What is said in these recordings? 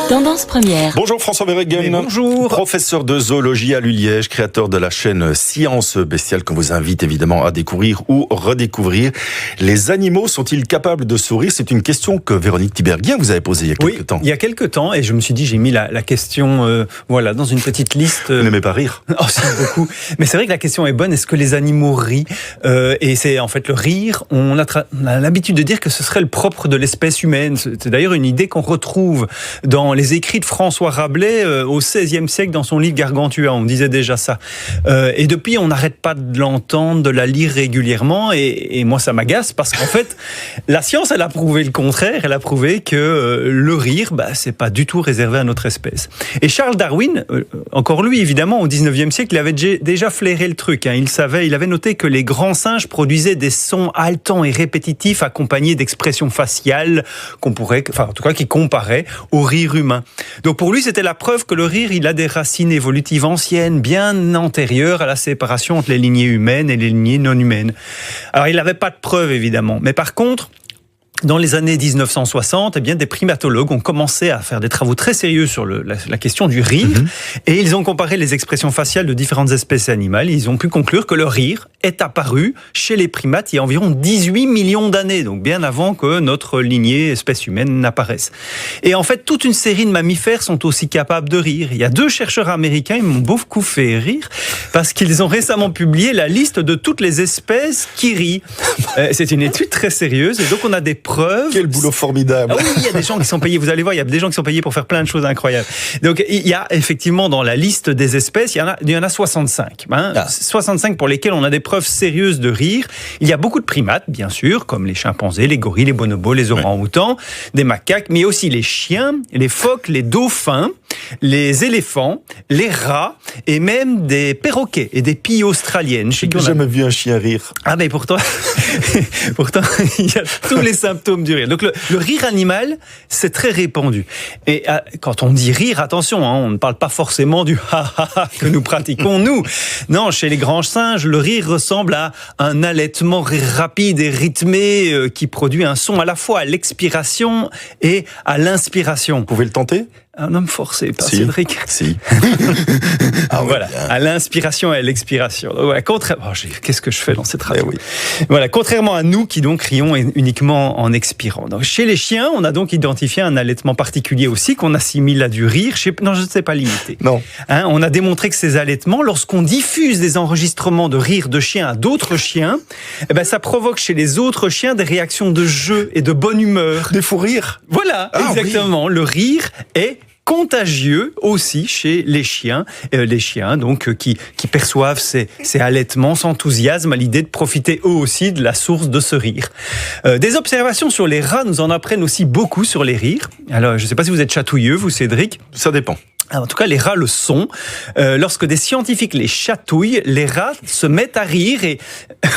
Tendance première. Bonjour François Verhegen. Bonjour. Professeur de zoologie à l'ULiège, créateur de la chaîne Science Bestiale qu'on vous invite évidemment à découvrir ou redécouvrir. Les animaux sont-ils capables de sourire? C'est une question que Véronique Tiberghien vous avait posée il y a quelques temps. Il y a quelques temps, et je me suis dit, j'ai mis la question dans une petite liste. Vous n'aimez pas rire? Oh, si, beaucoup. Mais c'est vrai que la question est bonne. Est-ce que les animaux rient? Et c'est en fait le rire. On a l'habitude de dire que ce serait le propre de l'espèce humaine. C'est d'ailleurs une idée qu'on retrouve dans les écrits de François Rabelais au XVIe siècle dans son livre Gargantua. On disait déjà ça. Et depuis, on n'arrête pas de l'entendre, de la lire régulièrement. Et moi, ça m'agace parce qu'en fait, la science, elle a prouvé le contraire. Elle a prouvé que le rire, c'est pas du tout réservé à notre espèce. Et Charles Darwin, encore lui, évidemment, au XIXe siècle, il avait déjà flairé le truc. Il avait noté que les grands singes produisaient des sons haletants et répétitifs accompagnés d'expressions faciales qui comparaient au rire humain. Donc pour lui, c'était la preuve que le rire, il a des racines évolutives anciennes, bien antérieures à la séparation entre les lignées humaines et les lignées non humaines. Alors il n'avait pas de preuve, évidemment. Mais par contre, dans les années 1960, des primatologues ont commencé à faire des travaux très sérieux sur la question du rire, et ils ont comparé les expressions faciales de différentes espèces animales. Ils ont pu conclure que le rire est apparu chez les primates il y a environ 18 millions d'années, donc bien avant que notre lignée espèce humaine n'apparaisse. Et en fait, toute une série de mammifères sont aussi capables de rire. Il y a 2 chercheurs américains, ils m'ont beaucoup fait rire, parce qu'ils ont récemment publié la liste de toutes les espèces qui rient. C'est une étude très sérieuse, et donc on a des preuves. Quel boulot formidable. Ah oui, il y a des gens qui sont payés, vous allez voir, il y a des gens qui sont payés pour faire plein de choses incroyables. Donc il y a effectivement dans la liste des espèces, il y en a 65. 65 pour lesquels on a des preuves sérieuses de rire. Il y a beaucoup de primates, bien sûr, comme les chimpanzés, les gorilles, les bonobos, les orang-outans, des macaques, mais aussi les chiens, les phoques, les dauphins, les éléphants, les rats et même des perroquets et des pies australiennes. Je n'ai jamais vu un chien rire. Ah mais pourtant, il y a tous les symptômes du rire. Donc le rire animal, c'est très répandu. Et quand on dit rire, attention, on ne parle pas forcément du ha-ha-ha que nous pratiquons nous. Non, chez les grands singes, le rire ressemble à un halètement rapide et rythmé qui produit un son à la fois à l'expiration et à l'inspiration. Vous pouvez le tenter? Un homme forcé, pas si. Cédric. Si. Voilà, à l'inspiration et à l'expiration. Qu'est-ce que je fais dans cette radio? Voilà, contrairement à nous qui donc rions uniquement en expirant. Donc, chez les chiens, on a donc identifié un halètement particulier aussi qu'on assimile à du rire. Je ne sais pas limiter. Non. On a démontré que ces halètements, lorsqu'on diffuse des enregistrements de rire de chiens à d'autres chiens, ça provoque chez les autres chiens des réactions de jeu et de bonne humeur. Des fous rires. Voilà, exactement. Oui. Le rire est contagieux aussi chez les chiens donc qui perçoivent ces halètements, s'enthousiasment à l'idée de profiter eux aussi de la source de ce rire. Des observations sur les rats nous en apprennent aussi beaucoup sur les rires. Alors, je ne sais pas si vous êtes chatouilleux, vous Cédric. Ça dépend. En tout cas, les rats le sont. Lorsque des scientifiques les chatouillent, les rats se mettent à rire. Et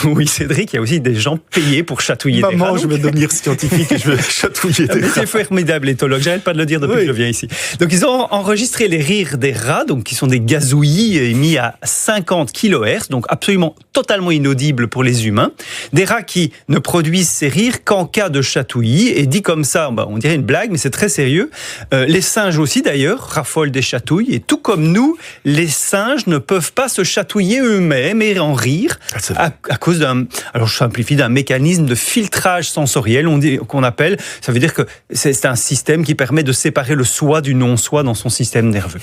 oui, Cédric, il y a aussi des gens payés pour chatouiller des rats. Maman, je vais devenir scientifique et je vais chatouiller des rats. C'est formidable, l'éthologue. J'arrête pas de le dire depuis que je viens ici. Donc, ils ont enregistré les rires des rats, donc qui sont des gazouillis émis à 50 kHz, donc absolument totalement inaudibles pour les humains. Des rats qui ne produisent ces rires qu'en cas de chatouillis. Et dit comme ça, on dirait une blague, mais c'est très sérieux. Les singes aussi, d'ailleurs, raffolent des chatouilles, et tout comme nous, les singes ne peuvent pas se chatouiller eux-mêmes et en rire à cause d'un mécanisme de filtrage sensoriel qu'on appelle. Ça veut dire que c'est un système qui permet de séparer le soi du non-soi dans son système nerveux.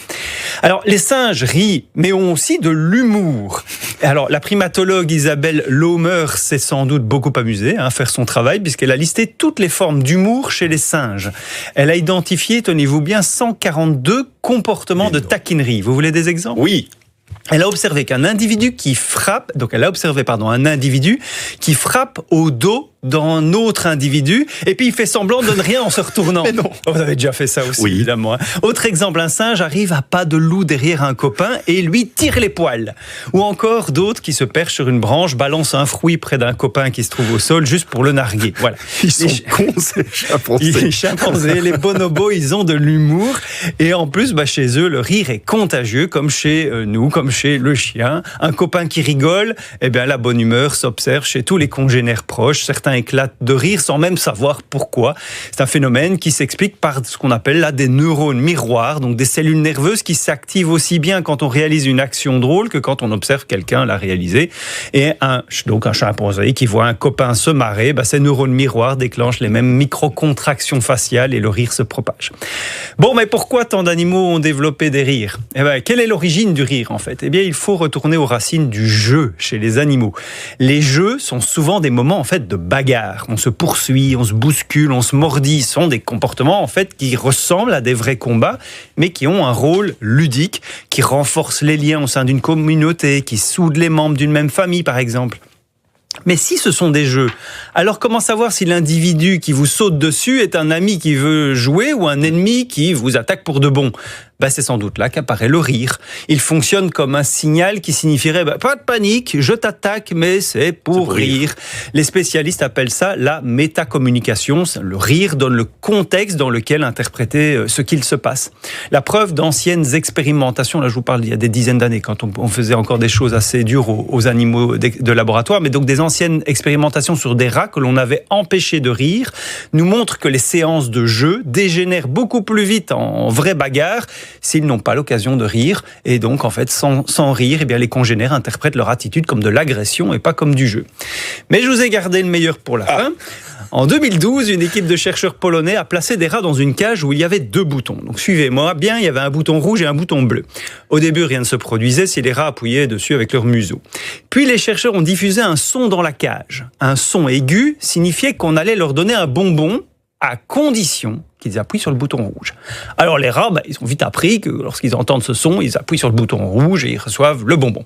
Alors, les singes rient, mais ont aussi de l'humour. Alors, la primatologue Isabelle Laumer s'est sans doute beaucoup amusée à faire son travail, puisqu'elle a listé toutes les formes d'humour chez les singes. Elle a identifié, tenez-vous bien, 142 comportements de taquinerie. Vous voulez des exemples? Oui. Elle a observé un individu qui frappe au dos d'un autre individu, et puis il fait semblant de ne rien en se retournant. Mais non. Vous avez déjà fait ça aussi, évidemment. Autre exemple, un singe arrive à pas de loup derrière un copain et lui tire les poils. Ou encore d'autres qui se perchent sur une branche, balancent un fruit près d'un copain qui se trouve au sol juste pour le narguer. Voilà. Ils sont cons, ces chimpanzés. Les chimpanzés, les bonobos, ils ont de l'humour. Et en plus, chez eux, le rire est contagieux, comme chez nous, comme chez le chien. Un copain qui rigole, eh bien, la bonne humeur s'observe chez tous les congénères proches. Certains éclatent de rire sans même savoir pourquoi. C'est un phénomène qui s'explique par ce qu'on appelle là des neurones miroirs, donc des cellules nerveuses qui s'activent aussi bien quand on réalise une action drôle que quand on observe quelqu'un la réaliser. Et un chimpanzé qui voit un copain se marrer, ces neurones miroirs déclenchent les mêmes micro-contractions faciales et le rire se propage. Bon, mais pourquoi tant d'animaux ont développé des rires ? Quelle est l'origine du rire en fait ? Il faut retourner aux racines du jeu chez les animaux. Les jeux sont souvent des moments en fait de bagarre. On se poursuit, on se bouscule, on se mordit. Ce sont des comportements en fait qui ressemblent à des vrais combats, mais qui ont un rôle ludique, qui renforcent les liens au sein d'une communauté, qui soudent les membres d'une même famille par exemple. Mais si ce sont des jeux, alors comment savoir si l'individu qui vous saute dessus est un ami qui veut jouer ou un ennemi qui vous attaque pour de bon ? C'est sans doute là qu'apparaît le rire. Il fonctionne comme un signal qui signifierait pas de panique, je t'attaque, mais c'est pour rire. Les spécialistes appellent ça la métacommunication. Le rire donne le contexte dans lequel interpréter ce qu'il se passe. La preuve d'anciennes expérimentations, là je vous parle il y a des dizaines d'années, quand on faisait encore des choses assez dures aux animaux de laboratoire, mais donc des anciennes expérimentations sur des rats que l'on avait empêchés de rire, nous montrent que les séances de jeu dégénèrent beaucoup plus vite en vraie bagarre s'ils n'ont pas l'occasion de rire. Et donc, en fait, sans rire, les congénères interprètent leur attitude comme de l'agression et pas comme du jeu. Mais je vous ai gardé le meilleur pour la fin. En 2012, une équipe de chercheurs polonais a placé des rats dans une cage où il y avait 2 boutons. Donc suivez-moi bien, il y avait un bouton rouge et un bouton bleu. Au début, rien ne se produisait si les rats appuyaient dessus avec leur museau. Puis les chercheurs ont diffusé un son dans la cage. Un son aigu signifiait qu'on allait leur donner un bonbon à condition qu'ils appuient sur le bouton rouge. Alors les rats, ils ont vite appris que lorsqu'ils entendent ce son, ils appuient sur le bouton rouge et ils reçoivent le bonbon.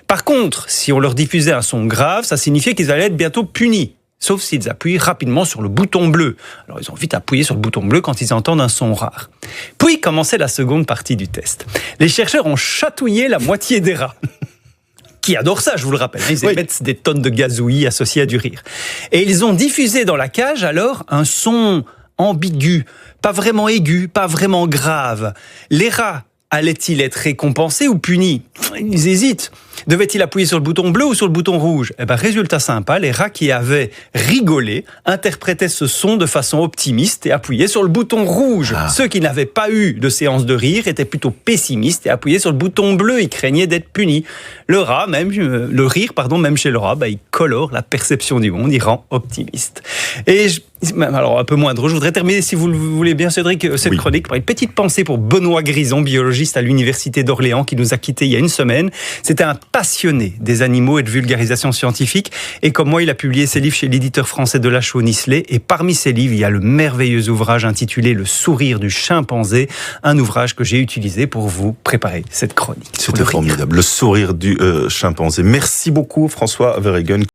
Par contre, si on leur diffusait un son grave, ça signifiait qu'ils allaient être bientôt punis. Sauf s'ils appuient rapidement sur le bouton bleu. Alors ils ont vite appuyé sur le bouton bleu quand ils entendent un son rare. Puis commençait la seconde partie du test. Les chercheurs ont chatouillé la moitié des rats. Qui adorent ça, je vous le rappelle. Ils émettent des tonnes de gazouillis associés à du rire. Et ils ont diffusé dans la cage alors un son ambigu, pas vraiment aigu, pas vraiment grave. Les rats allaient-ils être récompensés ou punis ? Ils hésitent. Devait-il appuyer sur le bouton bleu ou sur le bouton rouge ? Résultat sympa, les rats qui avaient rigolé interprétaient ce son de façon optimiste et appuyaient sur le bouton rouge. Ceux qui n'avaient pas eu de séance de rire étaient plutôt pessimistes et appuyaient sur le bouton bleu. Ils craignaient d'être punis. Le rire, même chez le rat, il colore la perception du monde, il rend optimiste. Et alors un peu moins drôle, je voudrais terminer, si vous le voulez bien, Cédric, cette chronique par une petite pensée pour Benoît Grison, biologiste à l'Université d'Orléans, qui nous a quittés il y a une semaine. C'était un passionné des animaux et de vulgarisation scientifique. Et comme moi, il a publié ses livres chez l'éditeur français de Lachaud-Nicelet. Et parmi ses livres, il y a le merveilleux ouvrage intitulé « Le sourire du chimpanzé », un ouvrage que j'ai utilisé pour vous préparer cette chronique. C'était formidable, le sourire du chimpanzé. Merci beaucoup, François Verheugen.